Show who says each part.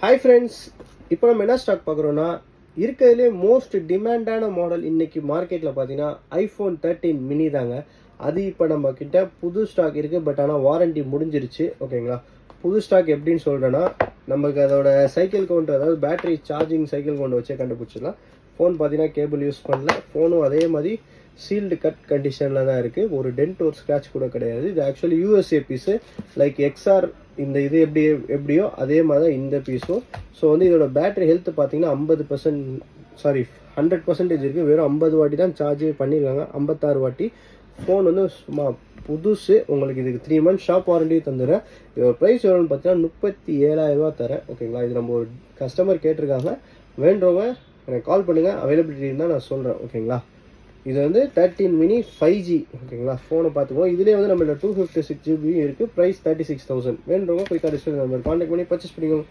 Speaker 1: Hi friends, இப்போ நம்ம என்ன ஸ்டாக் பார்க்குறோன்னா, இருக்கிறதுலே மோஸ்ட் டிமாண்டான மாடல் இன்னைக்கு மார்க்கெட்டில் பார்த்தீங்கன்னா ஐஃபோன் 13 மினி தாங்க. அது இப்போ நம்ம கிட்ட புது ஸ்டாக் இருக்குது. பட் ஆனால் வாரண்டி முடிஞ்சிருச்சு. ஓகேங்களா? புது ஸ்டாக் எப்படின்னு சொல்கிறேன்னா, நமக்கு அதோட சைக்கிள் கவுண்ட், அதாவது பேட்டரி சார்ஜிங் சைக்கிள் கவுண்ட் வச்சே கண்டுபிடிச்சிடலாம். ஃபோன் பார்த்தீங்கன்னா கேபிள் யூஸ் பண்ணல. ஃபோனும் அதே மாதிரி சீல்டு கட் கண்டிஷனில் தான் இருக்குது. ஒரு டென்ட் ஒரு ஸ்க்ராட்ச் கூட கிடையாது. இது actually USA piece. Like XR இந்த இது எப்படியோ அதே மாதிரி தான் இந்த பீஸும். ஸோ வந்து இதோட பேட்டரி ஹெல்த் பார்த்தீங்கன்னா 100% இருக்குது. வெறும் 50 வாட்டி தான் சார்ஜே பண்ணியிருக்காங்க. 56 வாட்டி. ஃபோன் வந்து சும்மா புதுசு. உங்களுக்கு இதுக்கு 3 months ஷாப் வாரண்டி தந்துடுறேன். இதோட ப்ரைஸ் எவ்வளோன்னு பார்த்தீங்கன்னா 37,000 தரேன். ஓகேங்களா? இது நம்ம ஒரு கஸ்டமர் கேட்டிருக்காங்க. வேண்டவங்க எனக்கு கால் பண்ணுங்கள். அவைலபிலிட்டி இருந்தால் நான் சொல்கிறேன். ஓகேங்களா? இது வந்து 13 மினி 5G. ஓகேங்களா? ஃபோனை பார்த்துக்குவோம். இதுலேயே வந்து நம்மளோட 256 GB இருக்குது. ப்ரைஸ் 36,000. வேணுறவங்க போய் டிஸ்பிளே நம்பர் கான்டாக்ட் பண்ணி பர்ச்சேஸ் பண்ணிக்கோங்க.